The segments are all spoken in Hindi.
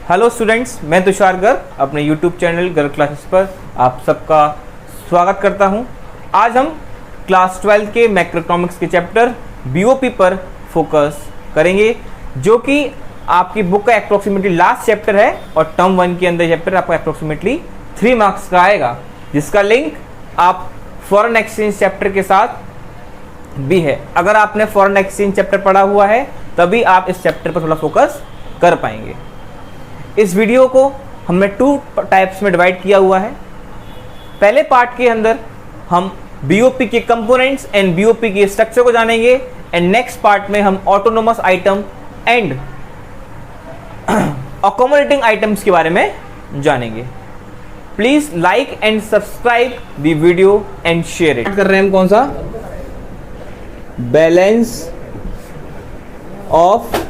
हेलो स्टूडेंट्स, मैं तुषार गर्ग अपने यूट्यूब चैनल गर्ग क्लासेस पर आप सबका स्वागत करता हूं। आज हम क्लास 12 के मैक्रोइकोनॉमिक्स के चैप्टर बीओपी पर फोकस करेंगे, जो कि आपकी बुक का अप्रोक्सीमेटली लास्ट चैप्टर है और टर्म 1 के अंदर चैप्टर आपको अप्रोक्सीमेटली 3 मार्क्स का आएगा, जिसका लिंक आप फॉरेन एक्सचेंज चैप्टर के साथ भी है। अगर आपने फॉरेन एक्सचेंज चैप्टर पढ़ा हुआ है तभी आप इस चैप्टर पर थोड़ा फोकस कर पाएंगे। इस वीडियो को हमने 2 टाइप्स में डिवाइड किया हुआ है। पहले पार्ट के अंदर हम बीओपी के कंपोनेंट्स एंड बीओपी के स्ट्रक्चर को जानेंगे एंड नेक्स्ट पार्ट में हम autonomous item and accommodating items के बारे में जानेंगे। Please like and subscribe the video and share it. कर रहे हैं हम कौन सा? Balance of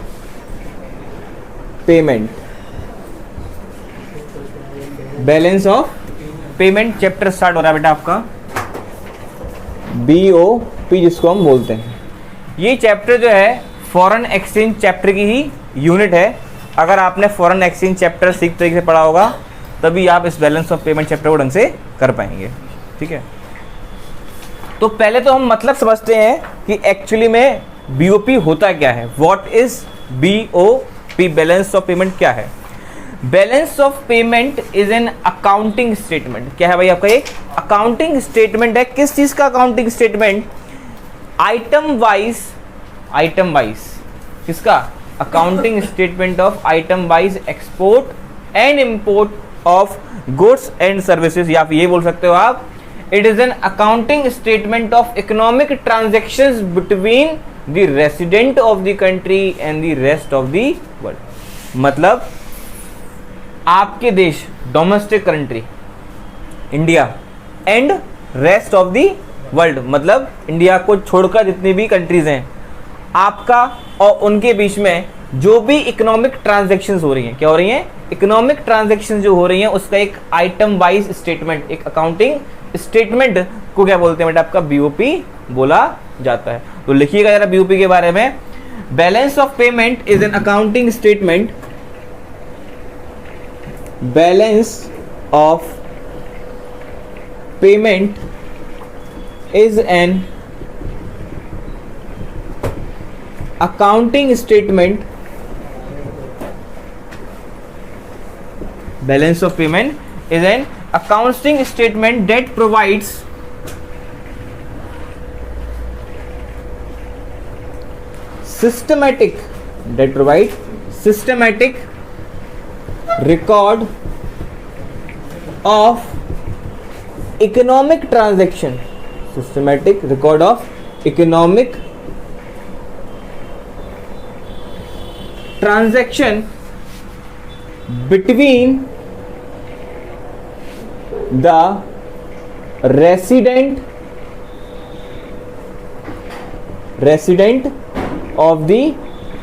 payment. Balance of payment chapter start हो रहा है बेटा आपका, बीओपी जिसको हम बोलते हैं। ये चैप्टर जो है फॉरेन एक्सचेंज चैप्टर की ही यूनिट है। अगर आपने फॉरेन एक्सचेंज चैप्टर ठीक तरीके से पढ़ा होगा तभी आप इस बैलेंस ऑफ पेमेंट चैप्टर को ढंग से कर पाएंगे। ठीक है, तो पहले तो हम मतलब समझते हैं कि एक्चुअली में बीओपी होता क्या है। What is BOP, balance of payment क्या है? Balance of payment is an accounting statement. क्या है भाई आपका? एक अकाउंटिंग स्टेटमेंट है। किस चीज का अकाउंटिंग स्टेटमेंट? आइटम वाइज किसका? Accounting statement of item wise export and import of goods and services, या फिर ये बोल सकते हो आप, it is an accounting statement of economic transactions between the resident of the country and the rest of the world. मतलब आपके देश, domestic country India and rest of the world, मतलब इंडिया को छोड़कर जितनी भी कंट्रीज हैं, आपका और उनके बीच में जो भी इकोनॉमिक ट्रांजैक्शंस हो रही हैं, क्या हो रही हैं? इकोनॉमिक ट्रांजैक्शंस जो हो रही हैं उसका एक आइटम वाइज स्टेटमेंट, एक अकाउंटिंग स्टेटमेंट को क्या बोलते हैं बेटा? आपका बीओपी बोला जाता है। तो लिखिएगा जरा बीओपी के बारे में। Balance of payment is an accounting statement. Balance of payment is an accounting statement. Balance of payment is an accounting statement that provides systematic record of economic transaction, systematic record of economic transaction between the resident of the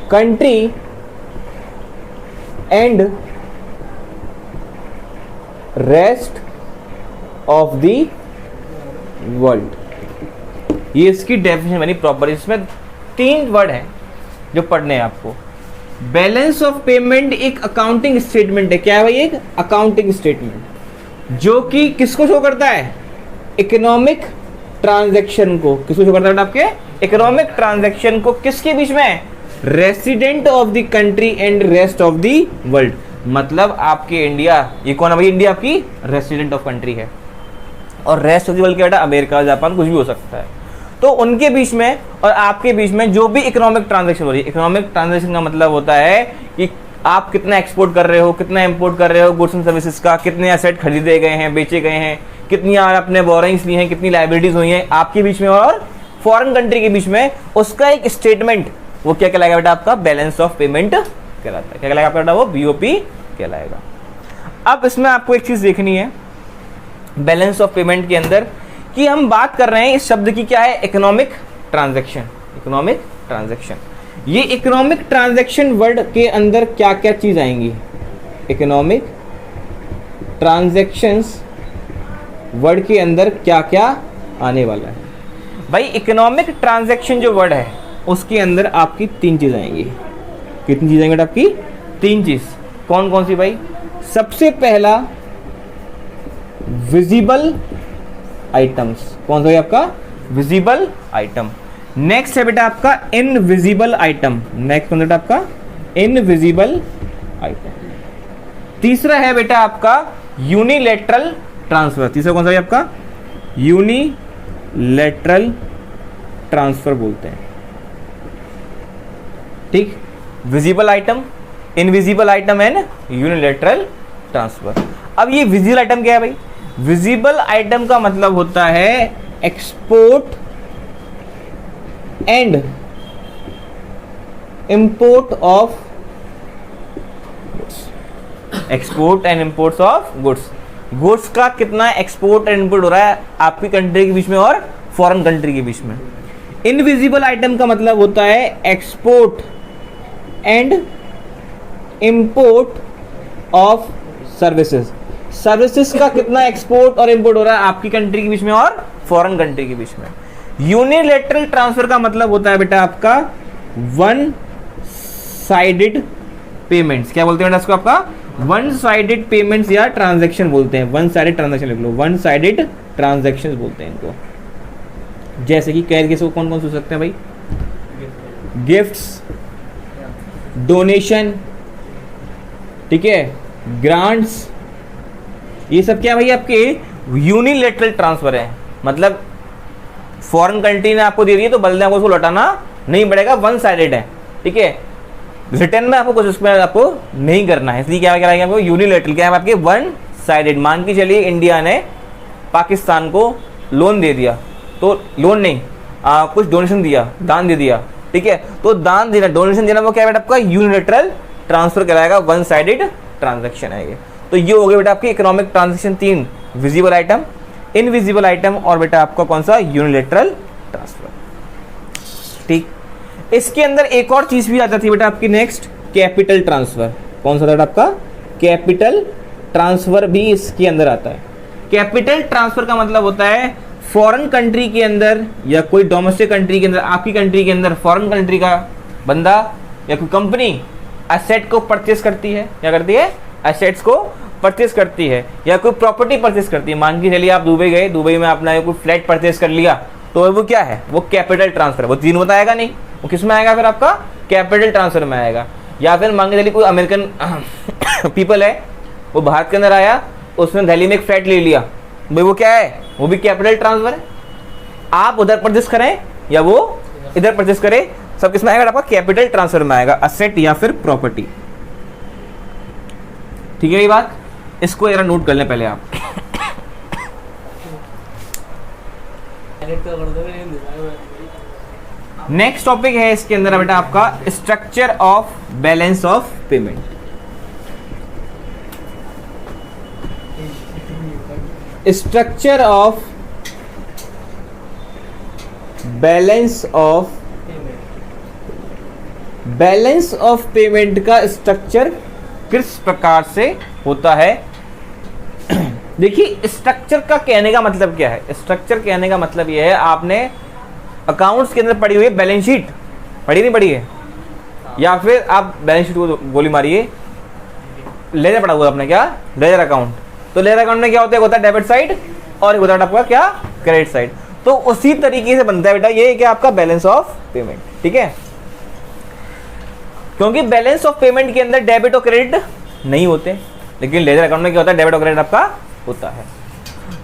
country and rest of the world. ये इसकी डेफिनेशन बनी प्रॉपर। इसमें 3 वर्ड हैं जो पढ़ने हैं आपको। बैलेंस ऑफ पेमेंट एक अकाउंटिंग स्टेटमेंट है। क्या है भाई? एक अकाउंटिंग स्टेटमेंट जो कि किसको शो करता है? इकोनॉमिक ट्रांजैक्शन को। किसको शो करता है आपके? इकोनॉमिक ट्रांजैक्शन को। किसके बीच में? Resident of the country and rest of the world. मतलब आपके इंडिया, ये कौन है भाई? इंडिया आपकी रेसिडेंट ऑफ कंट्री है और रेस्ट ऑफ द वर्ल्ड के बेटा अमेरिका, जापान, कुछ भी हो सकता है। तो उनके बीच में और आपके बीच में जो भी इकोनॉमिक ट्रांजैक्शन हो रही है, इकोनॉमिक ट्रांजैक्शन का मतलब होता है कि आप कितना एक्सपोर्ट कर रहे हो, कितना इंपोर्ट कर रहे हो गुड्स एंड सर्विसेज का, कितने एसेट खरीदे गए हैं, बेचे गए हैं, कितनी आपने बोरिंग्स ली हैं, कितनी लाइबिलिटीज हुई हैं आपके बीच में और फॉरेन कंट्री के बीच में, उसका एक स्टेटमेंट, वो क्या कहलाएगा बेटा? आपका बैलेंस ऑफ पेमेंट कहलाता है। क्या कहलाएगा आपका बेटा? वो बीओपी कहलाएगा। अब इसमें आपको एक चीज देखनी है बैलेंस ऑफ पेमेंट के अंदर, कि हम बात कर रहे हैं इस शब्द की, क्या है? Economic transaction. इकोनॉमिक ट्रांजैक्शन, ये इकोनॉमिक ट्रांजैक्शन वर्ड के अंदर क्या क्या चीज आएंगी? इकोनॉमिक ट्रांजैक्शंस वर्ड के अंदर क्या क्या आने वाला है? भाई इकोनॉमिक ट्रांजैक्शन जो वर्ड है उसके अंदर आपकी 3 चीज आएंगी। कितनी चीज आएंगी आपकी? 3 चीज। कौन कौन सी भाई? सबसे पहला विजिबल आइटम्स, कौन सा है आपका? Visible item. नेक्स्ट है बेटा आपका इनविजिबल आइटम, नेक्स्ट कौन सा आपका? Invisible item. तीसरा है बेटा आपका यूनिलेटरल ट्रांसफर, तीसरा कौन सा है आपका? यूनिलेटरल ट्रांसफर बोलते हैं, ठीक। Visible item, invisible item and unilateral transfer. अब ये विजिबल आइटम क्या है भाई? विजिबल आइटम का मतलब होता है export and import of, export and imports of goods. Goods का कितना एक्सपोर्ट एंड इंपोर्ट हो रहा है आपकी कंट्री के बीच में और फॉरेन कंट्री के बीच में। इनविजिबल आइटम का मतलब होता है export and import of services. Services का कितना एक्सपोर्ट और इंपोर्ट हो रहा है आपकी कंट्री के बीच में और फॉरेन कंट्री के बीच में। यूनिलेटरल ट्रांसफर का मतलब होता है बेटा आपका वन साइडेड पेमेंट्स। क्या बोलते हैं बेटा इसको? आपका वन साइडेड पेमेंट्स या ट्रांजैक्शन बोलते हैं। वन साइडेड ट्रांजैक्शन लिख लो, वन साइडेड ट्रांजैक्शन बोलते हैं इनको। जैसे कि कैर के कौन कौन से हो सकते हैं भाई? गिफ्ट्स, डोनेशन, ठीक है, ग्रांट्स, ये सब क्या भाई आपके यूनिलेटरल ट्रांसफर है। मतलब फॉरेन कंट्री ने आपको दे दी है तो बदले आपको उसको लौटाना नहीं पड़ेगा, वन साइडेड है, ठीक है। रिटर्न में आपको कुछ उसमें आपको नहीं करना है, इसलिए क्या कराएंगे आपको? यूनिलेटरल। क्या है आपके? One sided. मान के चलिए इंडिया ने पाकिस्तान को लोन दे दिया, तो लोन नहीं कुछ डोनेशन दिया, दान दे दिया, ठीक है। तो दान देना, डोनेशन देना, वो क्या है बेटा आपका? यूनिलेटरल ट्रांसफर कराएगा, वन साइडेड ट्रांजैक्शन है ये। तो ये हो गया बेटा आपकी इकोनॉमिक ट्रांजैक्शन तीन, विजिबल आइटम, इनविजिबल आइटम और बेटा आपका कौन सा? यूनिलेटरल ट्रांसफर, ठीक। इसके अंदर एक और चीज भी आ जाती है बेटा आपकी नेक्स्ट, कैपिटल ट्रांसफर। कौन सा था आपका? कैपिटल ट्रांसफर भी इसके अंदर आता है। कैपिटल ट्रांसफर का मतलब होता है फॉरेन कंट्री के अंदर या कोई डोमेस्टिक कंट्री के अंदर, आपकी कंट्री के अंदर फॉरेन कंट्री का बंदा या कोई कंपनी एसेट को परचेस करती है। क्या करती है? एसेट्स को परचेस करती है या कोई प्रॉपर्टी परचेस करती है। मान के चलिए आप दुबई गए, दुबई में आपने कोई फ्लैट परचेस कर लिया, तो वो क्या है? वो कैपिटल ट्रांसफर। वो तीन बताएगा नहीं, वो किस में आएगा फिर? आपका कैपिटल ट्रांसफर में आएगा। या फिर मान के चलिए कोई अमेरिकन पीपल है, वो भारत के अंदर आया, उसने दिल्ली में एक फ्लैट ले लिया, भाई वो क्या है? वो भी कैपिटल ट्रांसफर है। आप उधर परचेस करें या वो इधर परचेस करे, सब किसमें आएगा? आपका कैपिटल ट्रांसफर में आएगा, असेट या फिर प्रॉपर्टी, ठीक है ये बात। इसको जरा नोट कर लें पहले आप। नेक्स्ट टॉपिक है इसके अंदर बेटा आपका structure of balance of payment. Structure of balance of payment का स्ट्रक्चर किस प्रकार से होता है? देखिए स्ट्रक्चर का कहने का मतलब क्या है? स्ट्रक्चर कहने का मतलब यह है, आपने अकाउंट्स के अंदर पड़ी हुई है बैलेंस शीट, पड़ी नहीं पड़ी है? या फिर आप बैलेंस शीट को गोली मारिए, लेजर पड़ा हुआ आपने, क्या? Ledger account. तो लेजर अकाउंट में क्या होता है? होता है डेबिट साइड और एक होता है आपका क्या? Credit side. तो उसी तरीके से बनता है बेटा ये क्या आपका बैलेंस ऑफ पेमेंट, ठीक है। क्योंकि बैलेंस ऑफ पेमेंट के अंदर डेबिट और क्रेडिट नहीं होते, लेकिन लेजर अकाउंट में क्या होता है? डेबिट और क्रेडिट आपका होता है।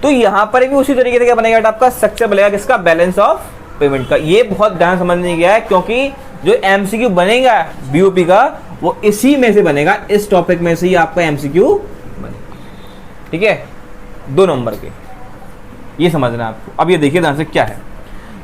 तो यहां पर भी उसी तरीके से क्या बनेगा बेटा? आपका स्ट्रक्चर बनेगा किसका? बैलेंस ऑफ पेमेंट का। ये बहुत ध्यान समझने गया है, क्योंकि जो एमसीक्यू बनेगा बीओपी का वो इसी में से बनेगा, इस टॉपिक में से ही आपका एमसीक्यू बनेगा, ठीक है। 2 नंबर के ये समझना है आपको। अब ये देखिए ध्यान से क्या है।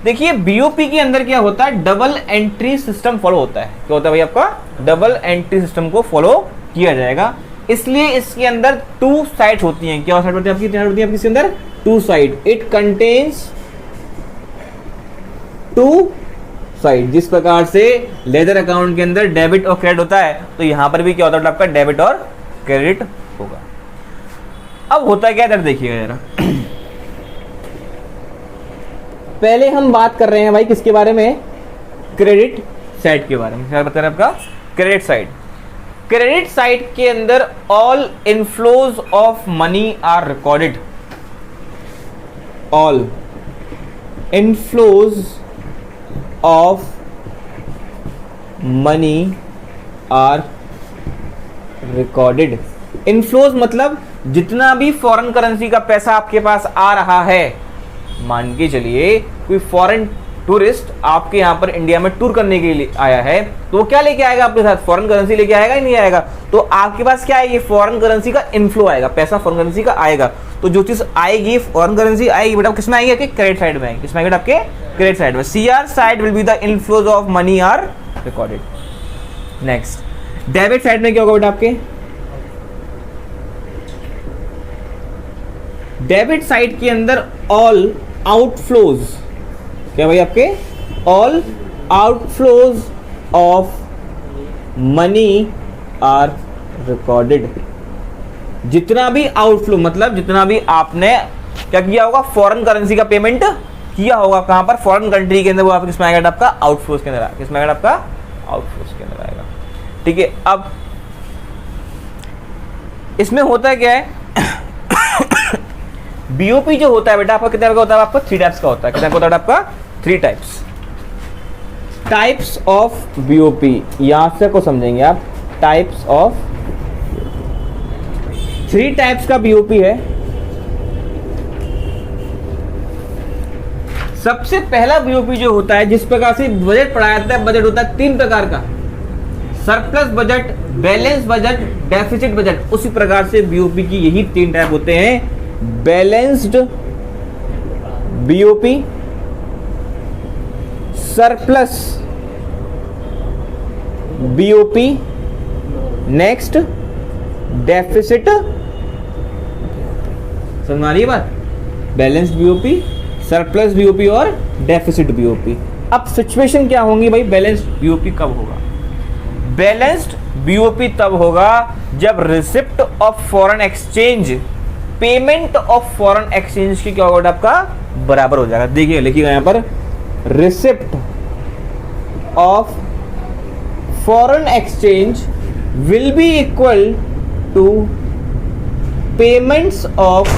देखिए बीओपी के अंदर क्या होता है? डबल एंट्री सिस्टम फॉलो होता है। क्या होता है भाई? आपका डबल एंट्री सिस्टम को फॉलो किया जाएगा, इसलिए इसके अंदर 2 साइड्स होती हैं। क्या साइड होती है आपकी? होती है आपकी इसके अंदर 2 साइड। It contains 2 side. जिस प्रकार से लेजर अकाउंट के अंदर डेबिट और क्रेडिट होता है, तो यहां पर भी क्या होता है आपका? डेबिट और क्रेडिट होगा। अब होता है क्या इधर देखिएगा जरा। पहले हम बात कर रहे हैं भाई किसके बारे में? क्रेडिट साइड के बारे में। क्या बता रहे हैं आपका? Credit side. क्रेडिट साइड के अंदर all inflows of money are recorded, all inflows of money are recorded. Inflows मतलब जितना भी फॉरेन करेंसी का पैसा आपके पास आ रहा है, मान के चलिए कोई फॉरेन टूरिस्ट आपके यहाँ पर इंडिया में टूर करने के लिए आया है, तो वो क्या लेके आएगा आपके साथ? फॉरेन करेंसी लेके आएगा ही नहीं आएगा? तो आपके पास क्या है, ये फॉरेन करेंसी का इनफ्लो आएगा, पैसा फॉरेन करेंसी का आएगा। तो जो चीज आएगी फॉरेन करेंसी आएगी बेटा, किसमें आएगी? आपके क्रेडिट साइड में आएगी। किसमें आएगी? आपके क्रेडिट साइड में। CR side will be the inflows of money are recorded. Next, debit side में क्या होगा बेटा? आपके डेबिट साइड के अंदर ऑल आउटफ्लोज, क्या भाई? आपके all outflows of money are recorded. जितना भी आउटफ्लो मतलब जितना भी आपने क्या किया होगा, फॉरेन करेंसी का पेमेंट किया होगा, कहां पर? फॉरेन कंट्री के अंदर, वो आपके किसमें आएगा? आपका आउटफ्लोज के अंदर आएगा। किसमें आएगा? आपका आउटफ्लोज के अंदर आएगा। ठीक है, अब इसमें होता है क्या है, बीओपी जो होता है बेटा आपका कितने का होता है? आपका 3 टाइप्स का होता है। कितने का होता है आपका? 3 टाइप्स ऑफ बीओपी। यहां से को समझेंगे आप, टाइप्स ऑफ 3 टाइप्स का बीओपी है। सबसे पहला बीओपी जो होता है, जिस प्रकार से बजट पढ़ाया जाता है, बजट होता है 3 प्रकार का, surplus budget, balance budget, deficit budget. उसी प्रकार से बीओपी की यही 3 टाइप होते हैं, balanced BOP, surplus BOP, next deficit. समझ आ रही है बात? बैलेंस्ड बीओपी, सरप्लस बीओपी और डेफिसिट बीओपी। अब सिचुएशन क्या होंगी भाई? बैलेंस्ड बीओपी कब होगा? बैलेंस्ड बीओपी तब होगा जब receipt of foreign exchange payment of foreign exchange की क्या होगा आपका? बराबर हो जाएगा। देखिए लिखिएगा यहां पर, receipt of foreign exchange will be equal to payments of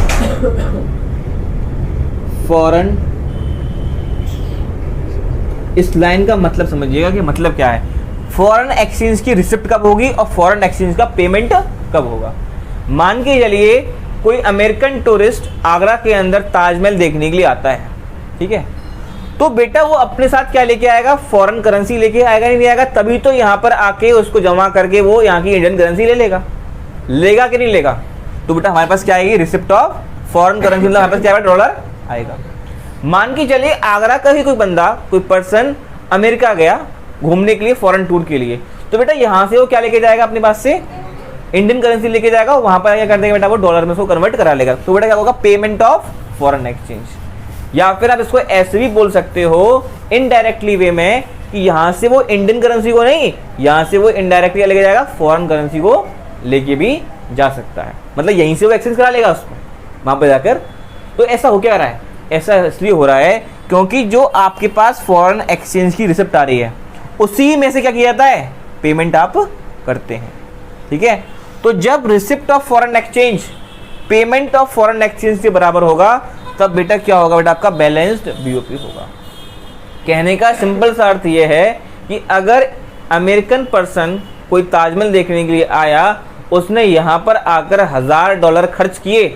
foreign. इस लाइन का मतलब समझिएगा कि मतलब क्या है। फॉरेन एक्सचेंज की रिसिप्ट कब होगी और फॉरेन एक्सचेंज का पेमेंट कब होगा? मान के चलिए कोई अमेरिकन टूरिस्ट आगरा के अंदर ताजमहल देखने के लिए आता है, ठीक है, तो बेटा वो अपने साथ क्या लेके आएगा? फॉरेन करेंसी लेके आएगा, नहीं आएगा? तभी तो यहाँ पर आके उसको जमा करके वो यहाँ की इंडियन करेंसी ले लेगा। लेगा कि नहीं लेगा? तो बेटा हमारे पास क्या आएगी? रिसिप्ट ऑफ फॉरेन करेंसी, मतलब हमारे पास क्या आएगा? डॉलर आएगा। मान के चलिए आगरा का ही कोई बंदा, कोई पर्सन अमेरिका गया घूमने के लिए, फॉरेन टूर के लिए, तो बेटा यहाँ से वो क्या लेके जाएगा? अपने पास से इंडियन करेंसी लेके जाएगा, वहां पर क्या कर देगा बेटा? वो डॉलर में उसको कन्वर्ट करा लेगा। तो बेटा क्या होगा? Payment of foreign exchange. या फिर आप इसको ऐसे भी बोल सकते हो इनडायरेक्टली वे में, कि यहां से वो इंडियन करेंसी को नहीं, यहां से वो इनडायरेक्टली लेके जाएगा, फॉरेन करेंसी को लेके भी जा सकता है। मतलब यहीं से वो एक्सचेंज करा लेगा उसको वहां पर जाकर। तो ऐसा हो क्या रहा है? ऐसा इसलिए हो रहा है क्योंकि जो आपके पास फॉरेन एक्सचेंज की रिसिप्ट आ रही है, उसी में से क्या किया जाता है? पेमेंट आप करते हैं। ठीक है, तो जब receipt of foreign exchange payment of foreign exchange के बराबर होगा, तब बेटा क्या होगा? बेटा आपका बैलेंस्ड बीओपी होगा। कहने का सिंपल सा अर्थ यह है कि अगर अमेरिकन पर्सन कोई ताजमहल देखने के लिए आया, उसने यहां पर आकर $1000 खर्च किए।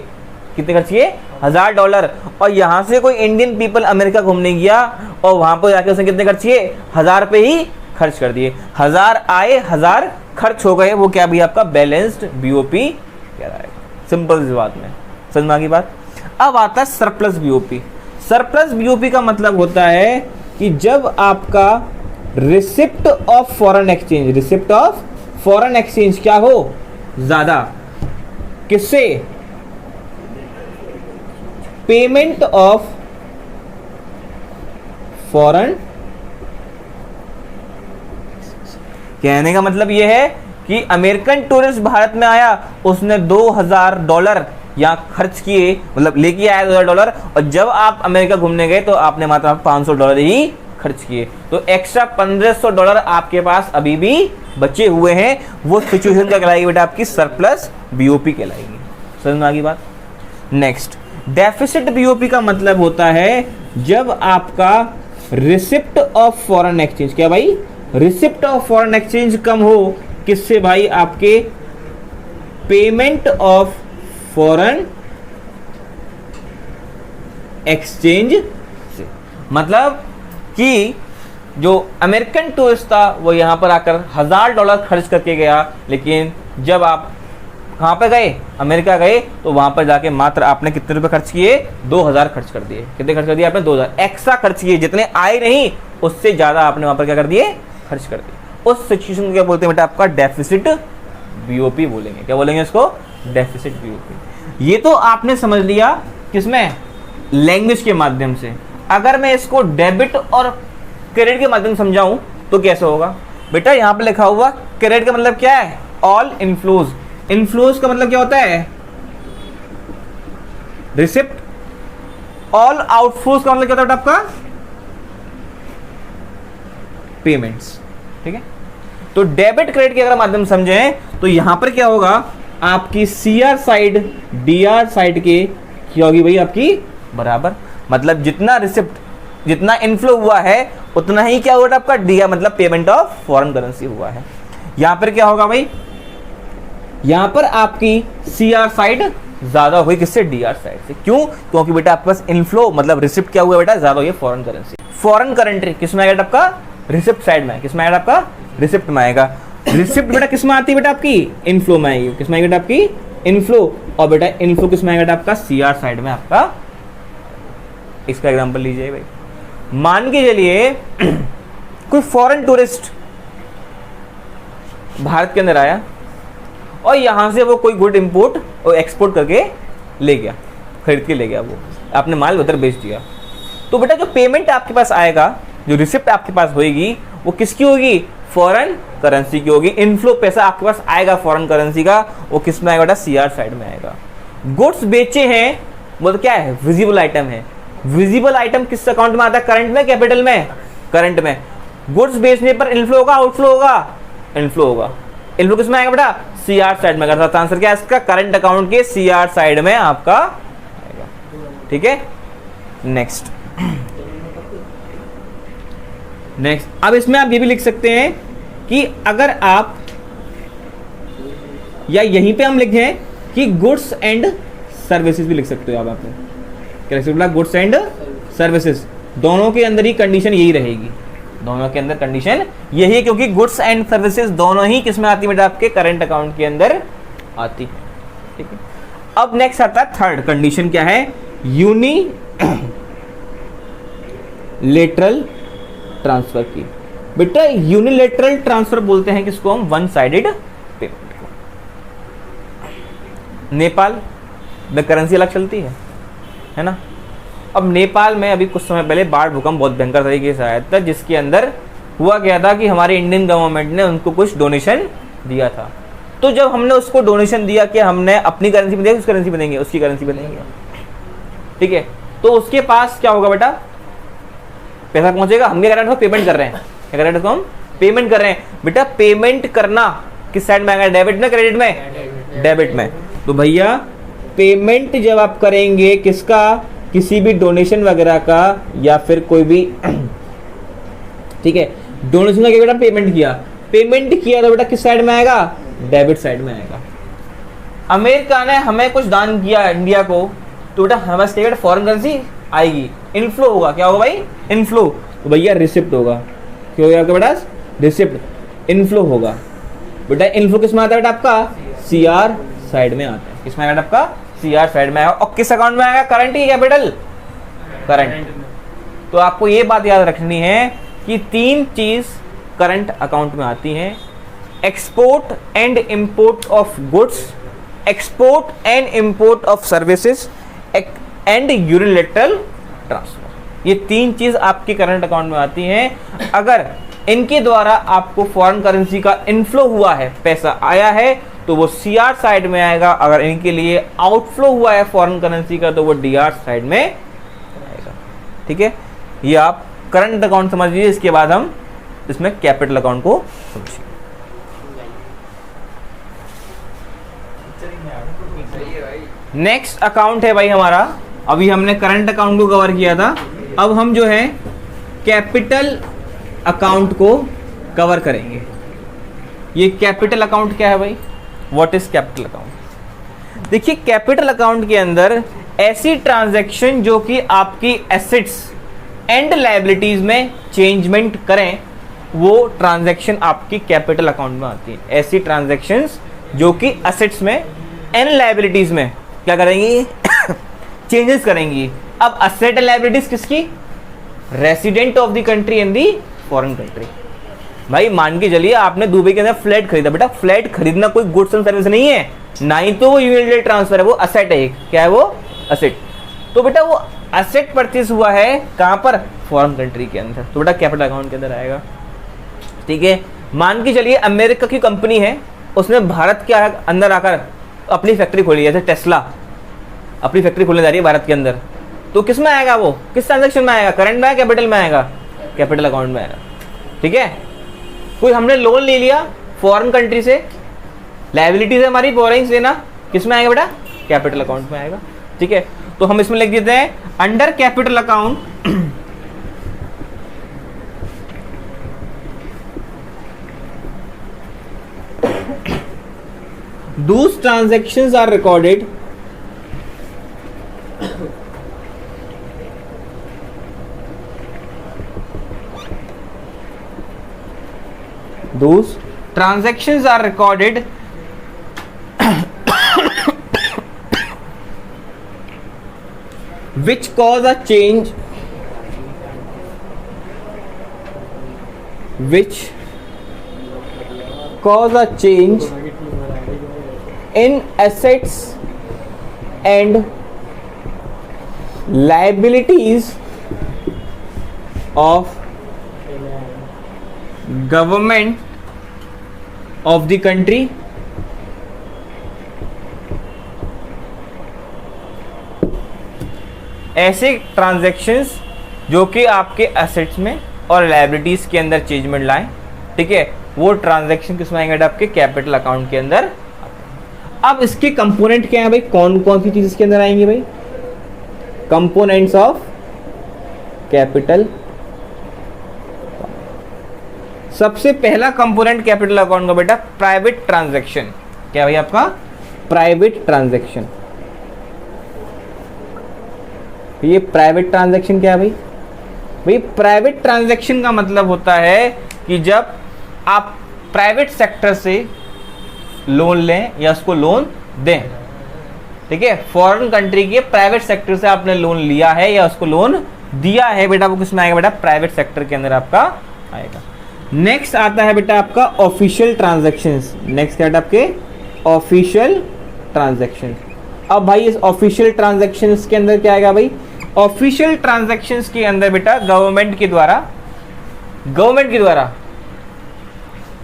कितने खर्च किए? $1000। और यहां से कोई इंडियन पीपल अमेरिका घूमने गया और वहां पर जाकर उसने कितने खर्च किए? 1000 पे ही खर्च कर दिए। 1000 आए, 1000 खर्च हो गए। वो क्या भी आपका बैलेंस्ड बीओपी कहलाएगा। सिंपल सी बात में समझ में आ गई बात। अब आता है सरप्लस बीओपी। सरप्लस बीओपी का मतलब होता है कि जब आपका receipt of foreign exchange, receipt of foreign exchange क्या हो? ज्यादा। किससे? Payment of foreign. कहने का मतलब यह है कि अमेरिकन टूरिस्ट भारत में आया, उसने $2000 यहाँ खर्च किए, मतलब लेके आया $2000, और जब आप अमेरिका घूमने गए तो आपने मात्र $500 ही खर्च किए। तो एक्स्ट्रा $1500 आपके पास अभी भी बचे हुए हैं वो सिचुएशन क्या कहलाएगी बेटा, आपकी सरप्लस बीओपी कहलाएगी। समझ में आ गई बात। नेक्स्ट, डेफिसिट बीओपी का मतलब होता है जब आपका रिसिप्ट ऑफ फॉरेन एक्सचेंज, क्या भाई, रिसिप्ट ऑफ फॉरेन एक्सचेंज कम हो, किससे भाई, आपके पेमेंट ऑफ फॉरेन एक्सचेंज से। मतलब कि जो अमेरिकन टूरिस्ट था वो यहाँ पर आकर $1000 खर्च करके गया, लेकिन जब आप कहाँ पे गए, अमेरिका गए, तो वहाँ पर जाके मात्र आपने कितने रुपए खर्च किए, 2000 खर्च कर दिए। कितने खर्च कर दिए आपने, 2000 एक्स्ट्रा खर्च किए, जितने आए नहीं उससे ज़्यादा आपने वहाँ पर क्या कर दिए, खर्च कर दिए। उस सिचुएशन को क्या बोलते हैं बेटा, आपका डेफिसिट बीओपी बोलेंगे। क्या बोलेंगे इसको, डेफिसिट बीओपी। ये तो आपने समझ लिया किसमें, लैंग्वेज के माध्यम से। अगर मैं इसको डेबिट और क्रेडिट के माध्यम से समझाऊं तो कैसे होगा बेटा, यहाँ पे लिखा हुआ क्रेडिट का मतलब क्या है, ऑल इनफ्लोज। इनफ्लोज का मतलब क्या होता है, रिसिप्ट। ऑल आउटफ्लोज का मतलब क्या होता है आपका, पेमेंट्स। ठीक है, तो डेबिट क्रेडिट के अगर माध्यम समझें तो यहां पर क्या होगा, आपकी सीआर साइड डीआर साइड के क्या होगी भाई, आपकी बराबर। मतलब जितना रिसिप्ट, जितना इनफ्लो हुआ है उतना ही क्या हुआ आपका डीआर, मतलब पेमेंट ऑफ फॉरेन करेंसी हुआ है। यहां पर क्या होगा भाई, यहां पर आपकी सीआर साइड ज्यादा हुई, किससे, डीआर साइड से। क्यों, क्योंकि बेटा आपके पास इनफ्लो मतलब रिसिप्ट क्या हुआ बेटा, ज्यादा हुई फॉरेन करेंसी। फॉरेन करेंसी किसमें आएगा आपका, रिसिप्ट साइड में। किसमें आएगा आपका, रिसिप्ट में आएगा। रिसिप्ट बेटा किसमें आती है बेटा, आपकी इनफ्लो में आएगी। किसमें आएगी बेटा, आपकी इनफ्लो। और बेटा इनफ्लो किसमें आएगा बेटा, आपका सीआर साइड में आपका। इसका एग्जांपल लीजिए भाई, मान के चलिए कोई फॉरेन टूरिस्ट भारत के अंदर आया और यहां से वो कोई गुड इंपोर्ट और एक्सपोर्ट करके ले गया, खरीद के ले गया, वो आपने माल उधर बेच दिया। तो बेटा जो पेमेंट आपके पास आएगा, जो रिसिप्ट आपके पास होगी, वो किसकी होगी, फॉरेन करेंसी की होगी। इनफ्लो पैसा आपके पास आएगा फॉरेन करेंसी का, वो किस में आएगा बेटा, सीआर साइड में आएगा। गुड्स बेचे हैं वो तो क्या है, विजिबल आइटम है। विजिबल आइटम किस अकाउंट में आता है, करंट में, कैपिटल में, करंट में। गुड्स बेचने पर इनफ्लो होगा, आउटफ्लो होगा, इनफ्लो होगा। इनफ्लो किस में आएगा बेटा, सीआर साइड में। अगर आंसर क्या है इसका, करंट अकाउंट के सीआर साइड में आपका आएगा। ठीक है, नेक्स्ट। अब इसमें आप ये भी लिख सकते हैं कि अगर आप, या यहीं पे हम लिखें कि गुड्स एंड सर्विसेज भी लिख सकते हो आप। क्या लिख सकते हो, गुड्स एंड सर्विसेज, दोनों के अंदर ही कंडीशन यही रहेगी। दोनों के अंदर कंडीशन यही है, क्योंकि गुड्स एंड सर्विसेज दोनों ही किसमें आती है बेटा, आपके करंट अकाउंट के अंदर आती है। ठीक है, अब नेक्स्ट आता है थर्ड कंडीशन, क्या है, यूनिलेटरल ट्रांसफर की। बेटा यूनिलेटरल ट्रांसफर बोलते हैं किसको हम, वन साइडेड पेमेंट को। नेपाल में करेंसी अलग चलती है ना। अब नेपाल में अभी कुछ समय पहले बाढ़ भूकंप बहुत भयंकर तरीके से आया था, जिसके अंदर हुआ क्या था कि हमारी इंडियन गवर्नमेंट ने उनको कुछ डोनेशन दिया था। तो जब हमने उसको डोनेशन दिया कि हमने अपनी करेंसी में दिया, उस करेंसी में देंगे, उसकी करेंसी में देंगे। ठीक है, तो उसके पास क्या होगा बेटा, पैसा पहुंचेगा। हम क्या कर रहे हैं, पेमेंट कर रहे हैं। क्या कर रहे हैं, इसको हम पेमेंट कर रहे हैं। बेटा पेमेंट करना किस साइड में आएगा, डेबिट में, क्रेडिट में, डेबिट में। तो भैया पेमेंट जब आप करेंगे किसका, किसी भी डोनेशन वगैरह का, या फिर कोई भी ठीक है, डोनेशन का बेटा पेमेंट किया, पेमेंट किया तो बेटा किस साइड में आएगा, डेबिट साइड में आएगा। अमेरिका ने हमें कुछ दान किया इंडिया को, तो बेटा हमारे बेटा फॉरेन करेंसी आएगी, इनफ्लो होगा। क्या होगा भाई, इनफ्लो। तो भैया रिसिप्ट होगा। क्यों होगा आपके बेटा, रिसिप्ट, इनफ्लो होगा। बेटा इनफ्लो किस में आता है बेटा, आपका सीआर साइड में आता है। किस में आएगा आपका, सीआर साइड में आएगा। और किस अकाउंट में आएगा, करंट की कैपिटल, करंट। तो आपको ये बात याद रखनी है कि तीन चीज करंट अकाउंट में आती हैं, export and import of goods, export and import of services and unilateral transfer. ये तीन चीज आपके करंट अकाउंट में आती हैं। अगर इनके द्वारा आपको फॉरेन करेंसी का इनफ्लो हुआ है, पैसा आया है, तो वो सीआर साइड में आएगा। अगर इनके लिए आउटफ्लो हुआ है फॉरेन करेंसी का, तो वो डीआर साइड में आएगा। ठीक है, ये आप करंट अकाउंट समझ लीजिए। इसके बाद हम इसमें कैपिटल अकाउंट को समझिए। नेक्स्ट अकाउंट है भाई हमारा, अभी हमने करंट अकाउंट को कवर किया था, अब हम जो है कैपिटल अकाउंट को कवर करेंगे। ये कैपिटल अकाउंट क्या है भाई? What is capital account? देखिए कैपिटल अकाउंट के अंदर ऐसी ट्रांजैक्शन जो कि आपकी एसेट्स एंड लायबिलिटीज में चेंजमेंट करें, वो ट्रांजैक्शन आपकी कैपिटल अकाउंट में आती है। ऐसी ट्रांजैक्शंस जो कि एसेट्स में एंड लायबिलिटीज में क्या करेंगी? चेंजेस करेंगी। अब एसेट एंड लायबिलिटीज किसकी? Resident of the country and the foreign country. भाई मान के चलिए आपने दुबई के अंदर फ्लैट खरीदा, बेटा फ्लैट खरीदना कोई गुड्स एंड सर्विस नहीं है, ना ही तो वो यूनिट ट्रांसफर है, वो असेट है। क्या है वो? असेट। तो बेटा वो असेट परचेस हुआ है कहां पर? फॉरेन कंट्री के अंदर, तो बेटा कैपिटल अकाउंट के अंदर आएगा। ठीक है, मान के चलिए अमेरिका की कंपनी है, उसने भारत के अंदर आकर अपनी फैक्ट्री खोली है, जैसे टेस्ला अपनी फैक्ट्री खोलने जा रही है भारत के अंदर, तो किस में आएगा? वो किस ट्रांजैक्शन में आएगा? करंट में आएगा, कैपिटल में आएगा? कैपिटल अकाउंट में आएगा। ठीक है, कोई हमने लोन ले लिया फॉरेन कंट्री से, लायबिलिटीज है हमारी बोरिंग्स लेना, किस में आएगा बेटा? कैपिटल अकाउंट में आएगा। ठीक है, तो हम इसमें लिख देते हैं under capital account those transactions are recorded which cause a change in assets and liabilities of government of the country ऐसे ट्रांजैक्शंस जो कि आपके एसेट्स में और लायबिलिटीज के अंदर चेंजमेंट लाएं। ठीक है, वो ट्रांजैक्शन किसमें आएंगे? आपके कैपिटल अकाउंट के अंदर। अब इसके कंपोनेंट क्या है भाई? कौन कौन सी चीज इसके अंदर आएंगी भाई? Components of capital. सबसे पहला कंपोनेंट कैपिटल अकाउंट का बेटा प्राइवेट ट्रांजैक्शन। क्या भाई आपका? Private transaction. ये प्राइवेट ट्रांजैक्शन क्या है भाई? भाई प्राइवेट ट्रांजैक्शन का मतलब होता है कि जब आप प्राइवेट सेक्टर से लोन लें या उसको लोन दें। ठीक है, फॉरेन कंट्री के प्राइवेट सेक्टर से आपने लोन लिया है या उसको लोन दिया है, बेटा वो किसमें आएगा? बेटा प्राइवेट सेक्टर के अंदर आपका आएगा। नेक्स्ट आता है बेटा आपका ऑफिशियल ट्रांजैक्शंस। नेक्स्ट क्या है आपके? Official transaction. अब भाई इस ऑफिशियल ट्रांजैक्शंस के अंदर क्या आएगा भाई? ऑफिशियल ट्रांजैक्शंस के अंदर बेटा गवर्नमेंट के द्वारा,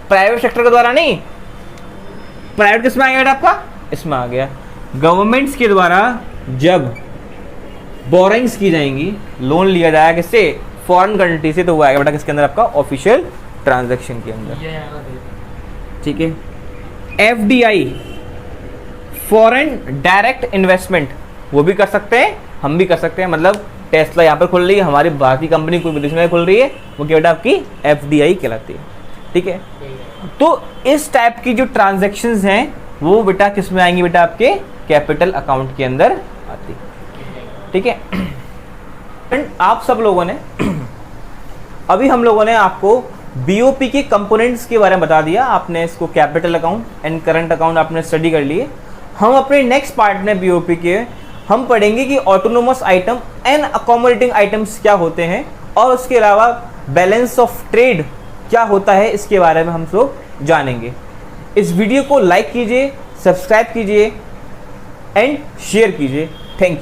प्राइवेट सेक्टर के द्वारा नहीं, प्राइवेट किसमें आ गया बेटा आपका? इसमें आ गया। गवर्नमेंट्स के द्वारा जब बोरिंग्स की जाएंगी, लोन लिया जाएगा किससे? फॉरेन कंट्री से, तो वो आएगा बेटा किसके अंदर? आपका ऑफिशियल ट्रांजैक्शन के अंदर। ठीक है, एफडीआई फॉरेन डायरेक्ट इन्वेस्टमेंट, वो भी कर सकते हैं, हम भी कर सकते हैं। मतलब टेस्ला यहाँ पर खुल रही है, हमारी भारतीय कंपनी कोई विदेश में खुल रही है, वो क्या बेटा आपकी एफडीआई कहलाती है। ठीक है, तो इस टाइप की जो ट्रांजैक्शंस हैं वो बेटा किस में आएंगी? बेटा आपके कैपिटल अकाउंट के अंदर आती। ठीक है, आप सब लोगों ने अभी हम लोगों ने आपको बीओपी के कंपोनेंट्स के बारे में बता दिया। आपने इसको capital account and current account आपने स्टडी कर लिए। हम अपने नेक्स्ट पार्ट में बीओपी के हम पढ़ेंगे कि autonomous item and accommodating items क्या होते हैं, और उसके अलावा बैलेंस ऑफ ट्रेड क्या होता है, इसके बारे में हम लोग जानेंगे। इस वीडियो को लाइक कीजिए, सब्सक्राइब कीजिए एंड शेयर कीजिए। Thank you.